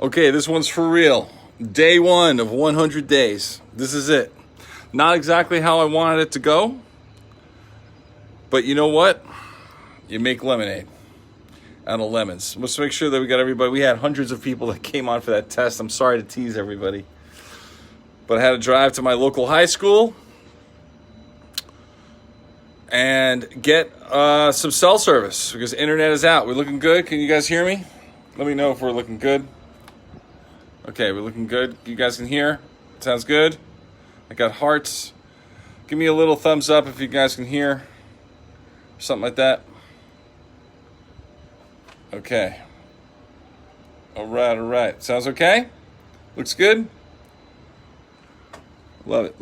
Okay, this one's for real. Day one of 100 days. This is it. Not exactly how I wanted it to go, but you know what? You make lemonade out of lemons. Let's make sure that we got everybody. We had hundreds of people that came on for that test. I'm sorry to tease everybody, but I had to drive to my local high school and get some cell service because internet is out. We're looking good. Can you guys hear me? Let me know if we're looking good. Okay, we're looking good. You guys can hear? Sounds good? I got hearts. Give me a little thumbs up if you guys can hear. Something like that. Okay. All right. Sounds okay? Looks good? Love it.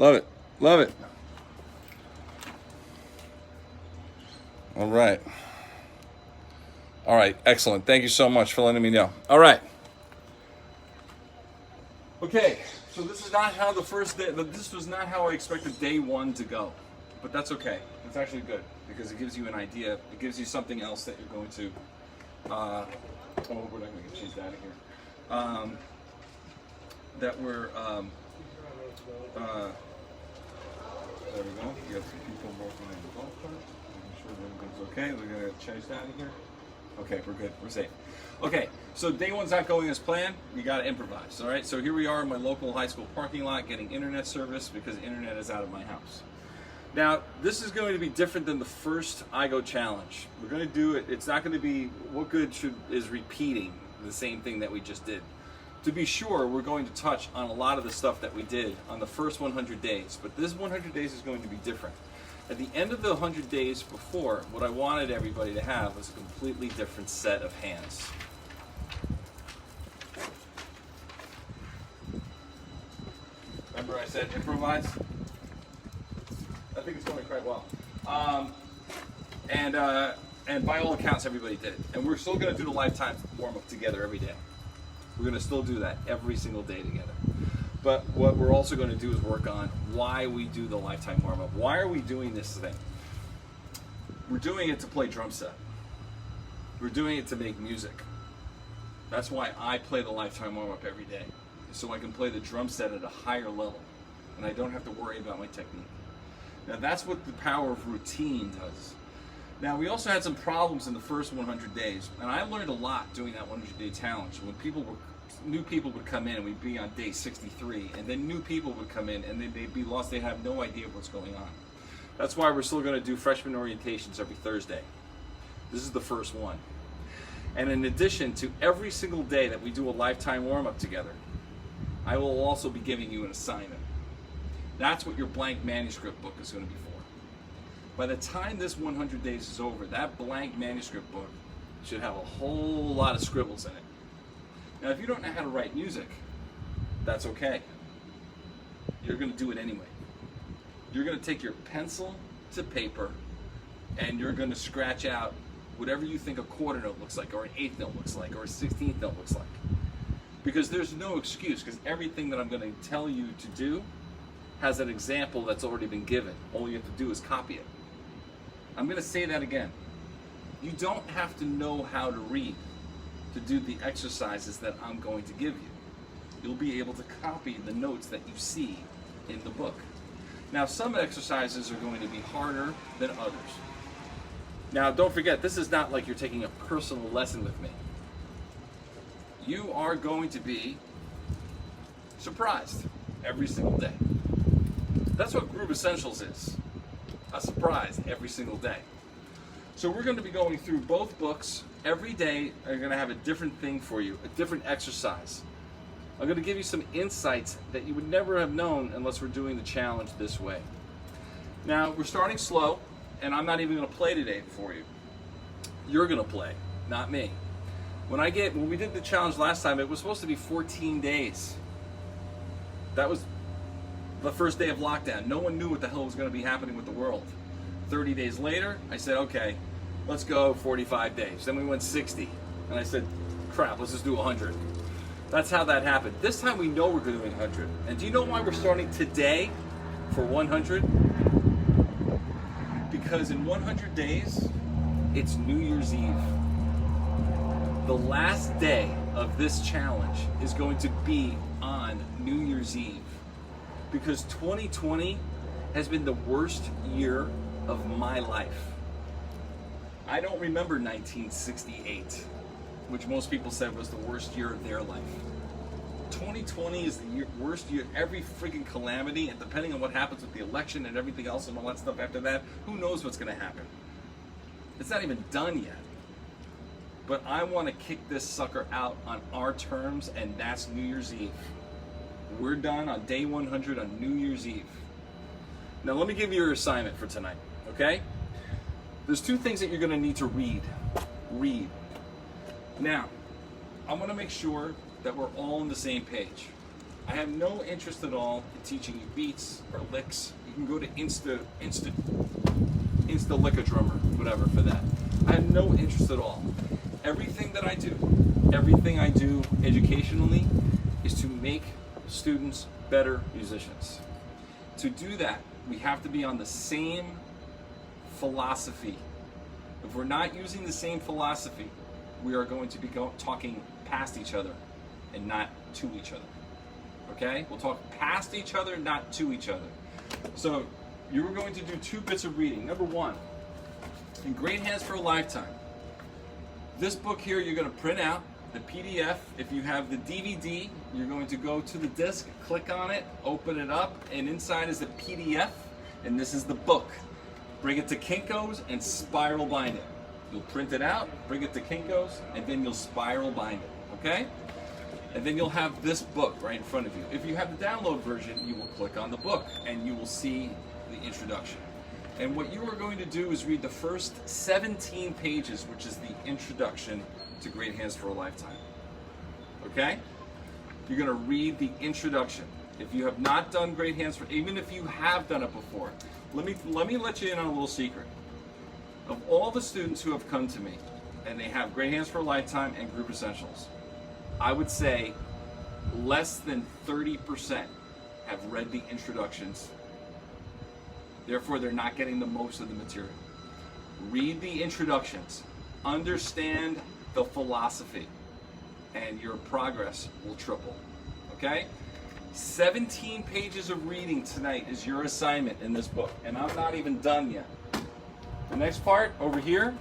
All right, excellent. Thank you so much for letting me know. All right. Okay, so this is not how this was not how I expected day one to go, but that's okay. It's actually good because it gives you an idea. It gives you something else that you're going to, we're not going to get chased out of here. There we go. You got some people working on the golf cart. Making sure everything's okay. We're going to get chased out of here. Okay, we're good. We're safe. Okay, so day one's not going as planned. You got to improvise. All right, so here we are in my local high school parking lot getting internet service because internet is out of my house. Now, this is going to be different than the first iGo challenge. We're going to do it. It's not going to be what good is repeating the same thing that we just did. To be sure, we're going to touch on a lot of the stuff that we did on the first 100 days, but this 100 days is going to be different. At the end of the 100 days before, what I wanted everybody to have was a completely different set of hands. Remember I said improvise? I think it's going quite well. And by all accounts, everybody did it. And we're still going to do the lifetime warm-up together every day. We're going to still do that every single day together. But what we're also going to do is work on why we do the lifetime warm-up. Why are we doing this thing? We're doing it to play drum set. We're doing it to make music. That's why I play the lifetime warm-up every day, so I can play the drum set at a higher level, and I don't have to worry about my technique. Now that's what the power of routine does. Now we also had some problems in the first 100 days, and I learned a lot doing that 100-day challenge. When new people would come in, and we'd be on day 63, and then new people would come in, and they'd be lost. They'd have no idea what's going on. That's why we're still going to do freshman orientations every Thursday. This is the first one. And in addition to every single day that we do a lifetime warm-up together, I will also be giving you an assignment. That's what your blank manuscript book is going to be for. By the time this 100 days is over, that blank manuscript book should have a whole lot of scribbles in it. Now, if you don't know how to write music, that's okay. You're going to do it anyway. You're going to take your pencil to paper and you're going to scratch out whatever you think a quarter note looks like, or an eighth note looks like, or a 16th note looks like. Because there's no excuse, because everything that I'm going to tell you to do has an example that's already been given. All you have to do is copy it. I'm going to say that again. You don't have to know how to read to do the exercises that I'm going to give you. You'll be able to copy the notes that you see in the book. Now, some exercises are going to be harder than others. Now, don't forget, this is not like you're taking a personal lesson with me. You are going to be surprised every single day. That's what Groove Essentials is, a surprise every single day. So we're going to be going through both books every day. I'm going to have a different thing for you, a different exercise. I'm going to give you some insights that you would never have known unless we're doing the challenge this way. Now, we're starting slow, and I'm not even going to play today for you. You're going to play, not me. When we did the challenge last time, it was supposed to be 14 days. That was the first day of lockdown. No one knew what the hell was going to be happening with the world. 30 days later, I said, okay, let's go 45 days. Then we went 60. And I said, crap, let's just do 100. That's how that happened. This time we know we're doing 100. And do you know why we're starting today for 100? Because in 100 days, it's New Year's Eve. The last day of this challenge is going to be on New Year's Eve, because 2020 has been the worst year of my life. I don't remember 1968, which most people said was the worst year of their life. 2020 is the worst year. Every freaking calamity, and depending on what happens with the election and everything else and all that stuff after that, who knows what's going to happen. It's not even done yet. But I want to kick this sucker out on our terms, and that's New Year's Eve. We're done on day 100 on New Year's Eve. Now let me give you your assignment for tonight, okay? There's two things that you're going to need to read. Read. Now, I want to make sure that we're all on the same page. I have no interest at all in teaching you beats or licks. You can go to Insta Lick a Drummer, whatever, for that. I have no interest at all. Everything I do educationally is to make students better musicians. To do that, we have to be on the same philosophy. If we're not using the same philosophy, we are going to be talking past each other and not to each other. Okay? We'll talk past each other, not to each other. So you're going to do two bits of reading. Number one, in Great Hands for a Lifetime. This book here you're going to print out, the PDF. If you have the DVD, you're going to go to the disc, click on it, open it up, and inside is the PDF, and this is the book. Bring it to Kinko's and spiral bind it. You'll print it out, bring it to Kinko's, and then you'll spiral bind it, okay? And then you'll have this book right in front of you. If you have the download version, you will click on the book, and you will see the introduction. And what you are going to do is read the first 17 pages, which is the introduction to Great Hands for a Lifetime. Okay? You're going to read the introduction. If you have not done Great Hands for, even if you have done it before, let me let you in on a little secret. Of all the students who have come to me, and they have Great Hands for a Lifetime and Group Essentials, I would say less than 30% have read the introductions. Therefore, they're not getting the most of the material. Read the introductions. Understand the philosophy, and your progress will triple. Okay? 17 pages of reading tonight is your assignment in this book, and I'm not even done yet. The next part over here,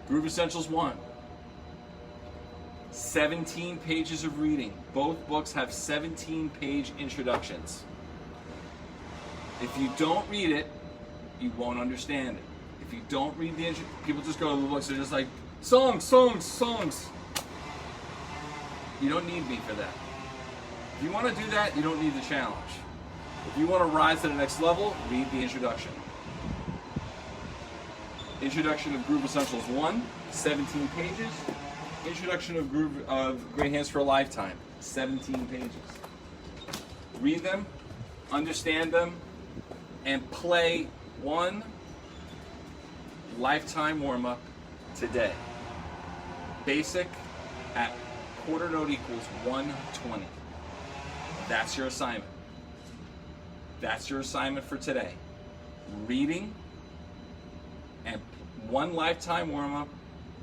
Groove Essentials 1. 17 pages of reading. Both books have 17-page introductions. If you don't read it, you won't understand it. If you don't read the intro, people just go to the books, they're just like, songs, songs, songs. You don't need me for that. If you want to do that, you don't need the challenge. If you want to rise to the next level, read the introduction. Introduction of Groove Essentials 1, 17 pages. Introduction of Great Hands for a Lifetime, 17 pages. Read them, understand them, and play one lifetime warm-up today. Basic at quarter note equals 120. That's your assignment. That's your assignment for today. Reading and one lifetime warm-up,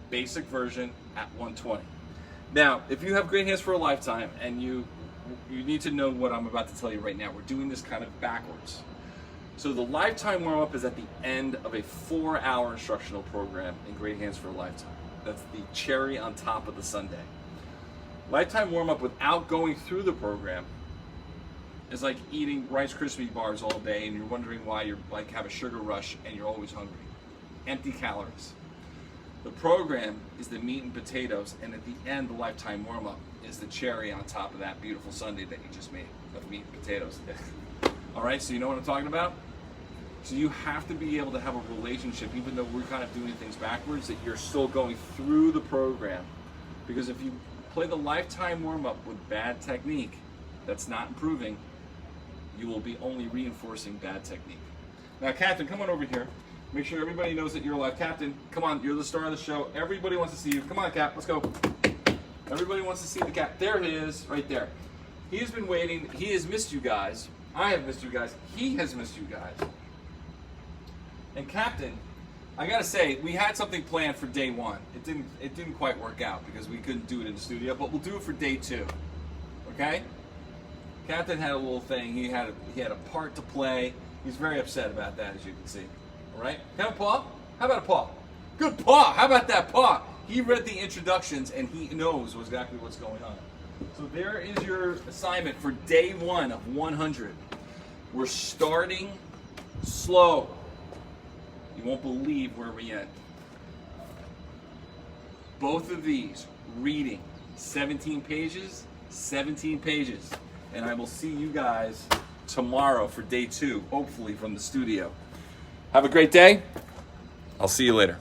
basic version at 120. Now, if you have Great Hands for a Lifetime and you need to know what I'm about to tell you right now. We're doing this kind of backwards. So the lifetime warm-up is at the end of a 4-hour instructional program in Great Hands for a Lifetime. That's the cherry on top of the sundae. Lifetime warm-up without going through the program is like eating Rice Krispie bars all day and you're wondering why you're like have a sugar rush and you're always hungry. Empty calories. The program is the meat and potatoes, and at the end, the lifetime warm-up is the cherry on top of that beautiful sundae that you just made of meat and potatoes. All right, so you know what I'm talking about? So you have to be able to have a relationship, even though we're kind of doing things backwards, that you're still going through the program. Because if you play the lifetime warm-up with bad technique that's not improving, you will be only reinforcing bad technique. Now, Captain, come on over here. Make sure everybody knows that you're alive. Captain, come on, you're the star of the show. Everybody wants to see you. Come on, Cap, let's go. Everybody wants to see the Cap. There he is, right there. He has been waiting. He has missed you guys. I have missed you guys. He has missed you guys. And Captain, I gotta say, we had something planned for day one. It didn't quite work out because we couldn't do it in the studio, but we'll do it for day two. Okay? Captain had a little thing. He had a part to play. He's very upset about that, as you can see. All right? Have a paw? How about a paw? Good paw. How about that paw? He read the introductions and he knows exactly what's going on. So there is your assignment for day one of 100. We're starting slow. You won't believe where we end. Both of these, reading 17 pages, 17 pages. And I will see you guys tomorrow for day two, hopefully from the studio. Have a great day. I'll see you later.